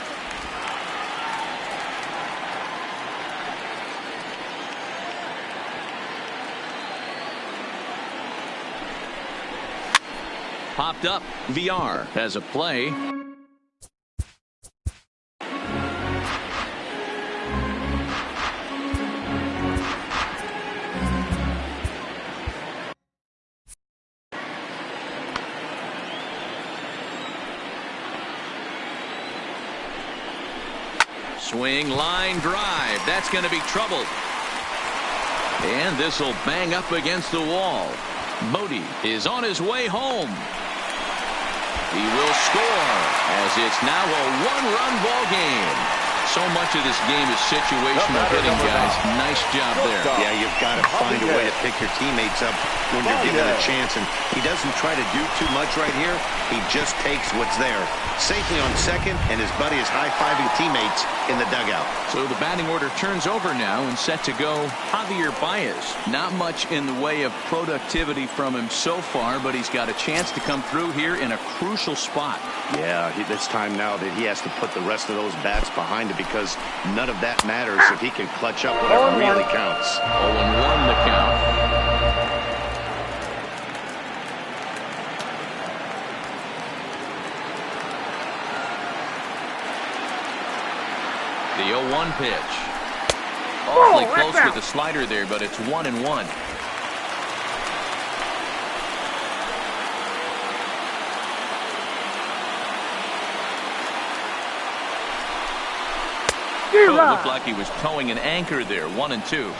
Popped up. VR has a play. Swing, line drive. That's going to be trouble. And this will bang up against the wall. Bodie is on his way home. He will score as it's now a 1-run ball game. So much of this game is situational hitting, guys. Nice job there. Yeah, you've got to find a way to pick your teammates up when you're given a chance. And he doesn't try to do too much right here. He just takes what's there. Safely on second, and his buddy is high-fiving teammates in the dugout. So the batting order turns over now and set to go Javier Baez. Not much in the way of productivity from him so far, but he's got a chance to come through here in a crucial spot. Yeah, it's time now that he has to put the rest of those bats behind him because none of that matters if he can clutch up when it really counts. 0-1 the count. The 0-1 pitch. Awfully close with the slider there, but it's 1-1. Oh, it looked like he was towing an anchor there. 1-2.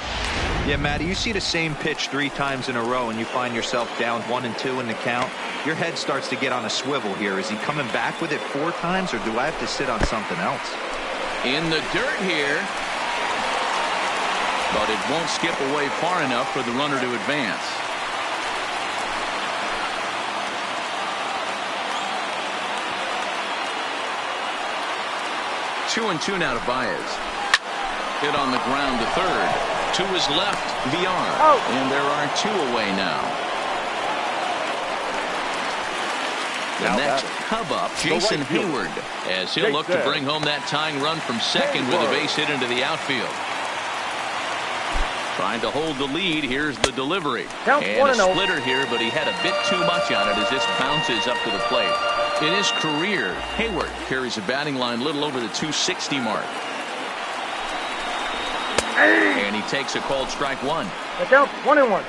Yeah, Matty, you see the same pitch 3 times in a row and you find yourself down 1-2 in the count. Your head starts to get on a swivel here. Is he coming back with it 4 times, or do I have to sit on something else? In the dirt here, but it won't skip away far enough for the runner to advance. 2-2 now to Baez. Hit on the ground to third. To his left, VR. Oh. And there are 2 away now. The next Cub up, Jason Hayward, as he'll look to bring home that tying run from second with a base hit into the outfield. Trying to hold the lead. Here's the delivery. And a splitter here, but he had a bit too much on it as this bounces up to the plate. In his career, Hayward carries a batting line little over the 260 mark. And he takes a called strike 1. The count 1-1.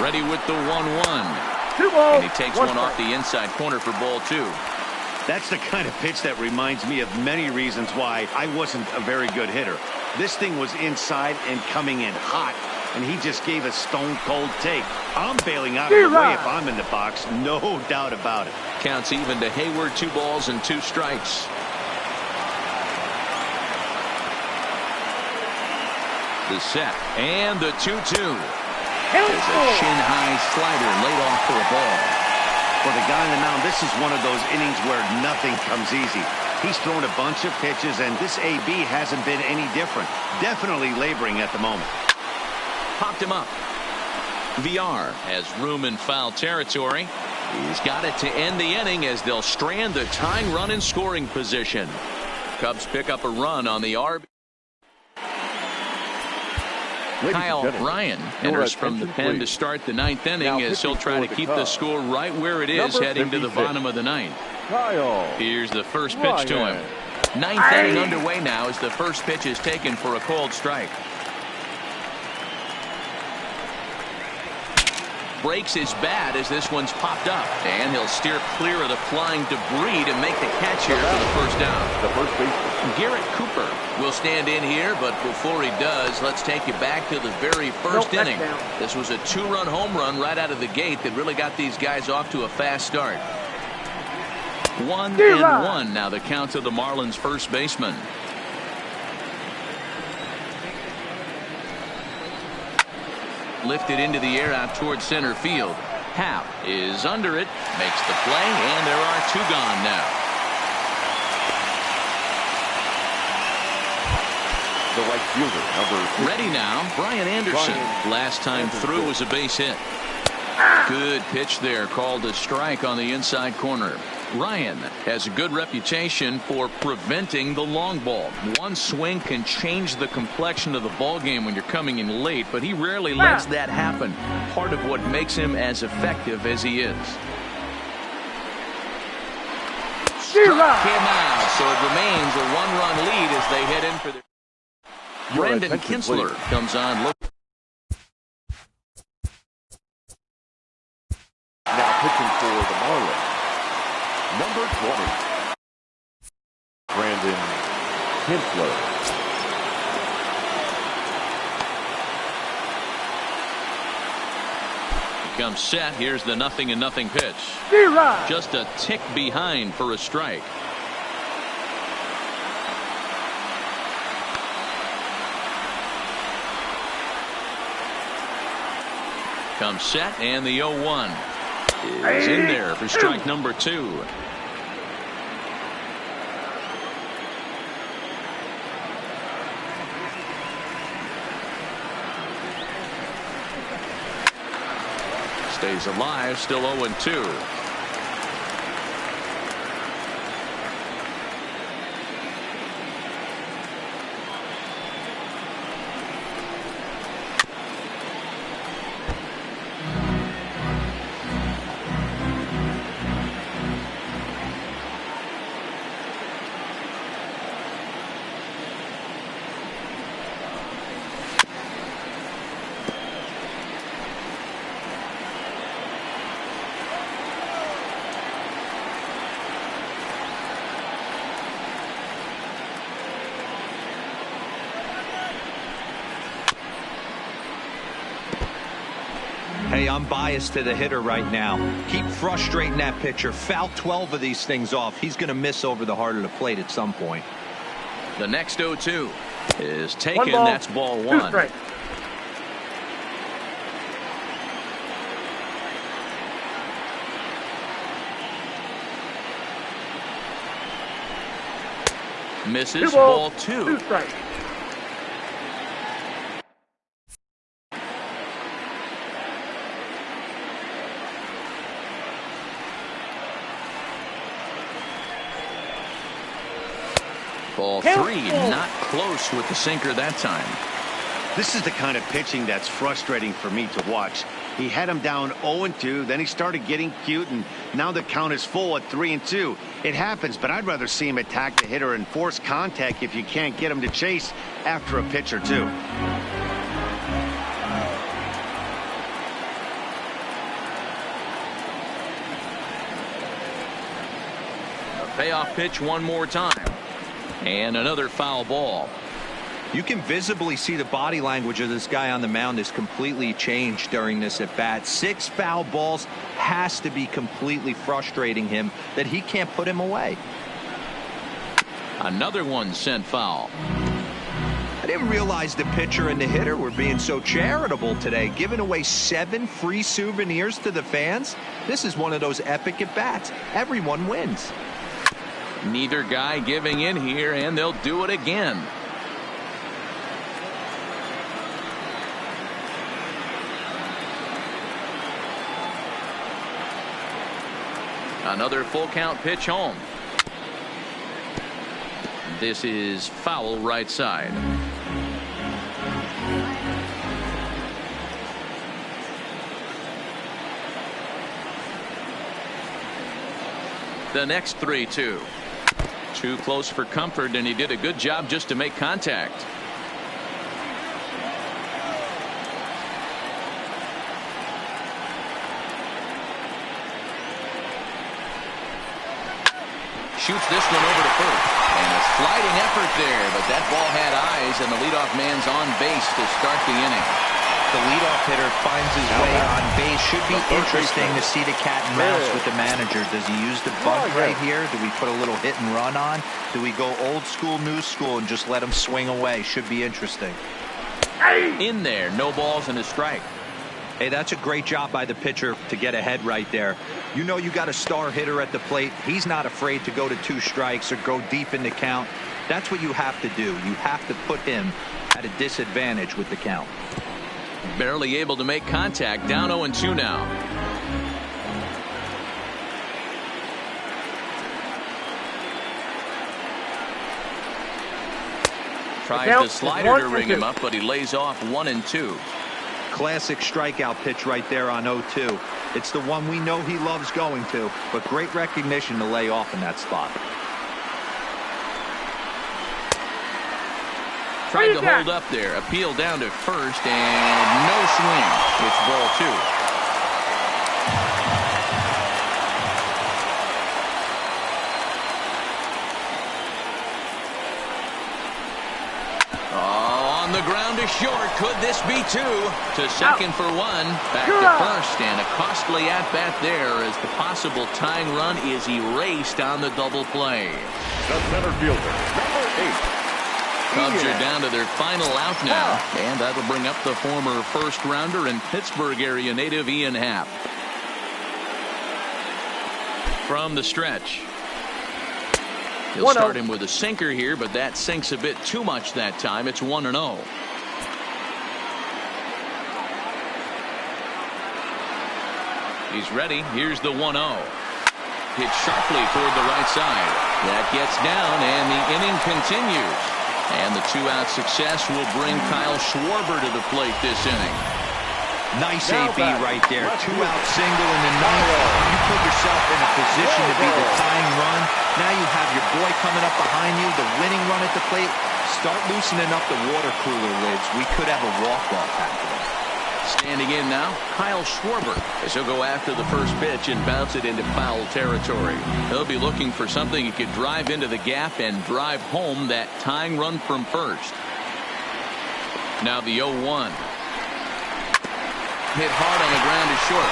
Ready with the 1-1. 2 balls. And he takes one off the inside corner for ball 2. That's the kind of pitch that reminds me of many reasons why I wasn't a very good hitter. This thing was inside and coming in hot, and he just gave a stone-cold take. I'm bailing out of the way if I'm in the box, no doubt about it. Counts even to Hayward, 2 balls and 2 strikes. The set and the 2-2. There's a shin-high slider laid off for a ball. For the guy on the mound, this is one of those innings where nothing comes easy. He's thrown a bunch of pitches, and this AB hasn't been any different. Definitely laboring at the moment. Popped him up. VR has room in foul territory. He's got it to end the inning as they'll strand the tying run in scoring position. Cubs pick up a run on the RB. Kyle Ryan enters from the pen to start the 9th inning as he'll try to keep the score right where it is heading to the bottom of the 9th. Here's the first pitch to him. 9th inning underway now as the first pitch is taken for a called strike. Breaks his bat as this one's popped up, and he'll steer clear of the flying debris to make the catch here for the first down. The first baseman, Garrett Cooper will stand in here, but before he does, let's take you back to the very first inning. This was a 2-run home run right out of the gate that really got these guys off to a fast start. 1-1 now the count to the Marlins first baseman. Lifted into the air out towards center field. Happ is under it, makes the play, and there are 2 gone now. the right fielder, number 50. Ready now, Brian Anderson. Last time through was a base hit. Good pitch there, called a strike on the inside corner. Ryan has a good reputation for preventing the long ball. One swing can change the complexion of the ball game when you're coming in late, but he rarely lets that happen. Part of what makes him as effective as he is. Struck him out, so it remains a one-run lead as they head in for the. Brendan Kinsler comes on. Look. Now pitching for the Marlins, number 20, Brendan Kinsler. Comes set. Here's the 0-0 pitch. Just a tick behind for a strike. Comes set, and the 0-1 is in there for strike number 2. Stays alive, still 0-2. Hey, I'm biased to the hitter right now. Keep frustrating that pitcher. Foul 12 of these things off. He's going to miss over the heart of the plate at some point. The next 0-2 is taken. That's ball 1. Misses, ball 2. 2 strikes. Ball 3, not close with the sinker that time. This is the kind of pitching that's frustrating for me to watch. He had him down 0-2, then he started getting cute, and now the count is full at 3-2. It happens, but I'd rather see him attack the hitter and force contact if you can't get him to chase after a pitch or two. A payoff pitch one more time. And another foul ball. You can visibly see the body language of this guy on the mound is completely changed during this at bat. 6 foul balls has to be completely frustrating him that he can't put him away. Another one sent foul. I didn't realize the pitcher and the hitter were being so charitable today, giving away 7 free souvenirs to the fans. This is one of those epic at bats. Everyone wins. Neither guy giving in here, and they'll do it again. Another full count pitch home. This is foul right side. The next 3-2. Too close for comfort, and he did a good job just to make contact. Shoots this one over to first. And a sliding effort there, but that ball had eyes, and the leadoff man's on base to start the inning. The leadoff hitter finds his way on base. Should be interesting to see the cat and mouse with the manager. Does he use the bunt right here? Do we put a little hit and run on? Do we go old school, new school, and just let him swing away? Should be interesting. In there, no balls and a strike. Hey, that's a great job by the pitcher to get ahead right there. You know you got a star hitter at the plate. He's not afraid to go to 2 strikes or go deep in the count. That's what you have to do. You have to put him at a disadvantage with the count. Barely able to make contact. Down 0-2 now. Tries the slider to ring him up, but he lays off 1-2. Classic strikeout pitch right there on 0-2. It's the one we know he loves going to, but great recognition to lay off in that spot. Tried to hold up there. Appeal down to first, and no swing. It's ball 2. On the ground to short. Could this be 2? To second for 1. Back to first, and a costly at-bat there as the possible tying run is erased on the double play. The center fielder, number 8. Cubs are down to their final out now, and that'll bring up the former first-rounder and Pittsburgh area native Ian Happ. From the stretch. He'll start him with a sinker here, but that sinks a bit too much that time. It's 1-0. He's ready. Here's the 1-0. Hit sharply toward the right side. That gets down, and the inning continues. And the 2-out success will bring Kyle Schwarber to the plate this inning. Nice AB right there. 2-out single in the 9th. You put yourself in a position to be the tying run. Now you have your boy coming up behind you, the winning run at the plate. Start loosening up the water cooler lids. We could have a walk-off happening. Standing in now, Kyle Schwarber, as he'll go after the first pitch and bounce it into foul territory. He'll be looking for something he could drive into the gap and drive home that tying run from first. Now the 0-1. Hit hard on the ground to short.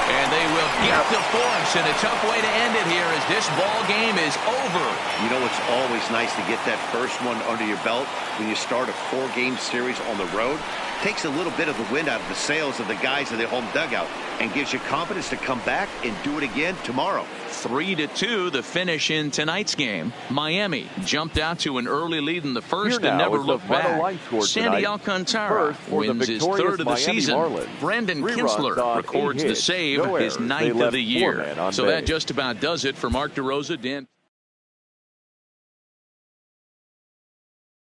And they will get the force, and a tough way to end it here as this ball game is over. You know, it's always nice to get that first one under your belt when you start a 4-game series on the road. Takes a little bit of the wind out of the sails of the guys in the home dugout and gives you confidence to come back and do it again tomorrow. 3-2 the finish in tonight's game. Miami jumped out to an early lead in the first and never looked back. Sandy Alcantara wins his 3rd of the season. Marlins. Brandon Kinsler records the save, his 9th of the year. So that just about does it for Mark DeRosa. Dan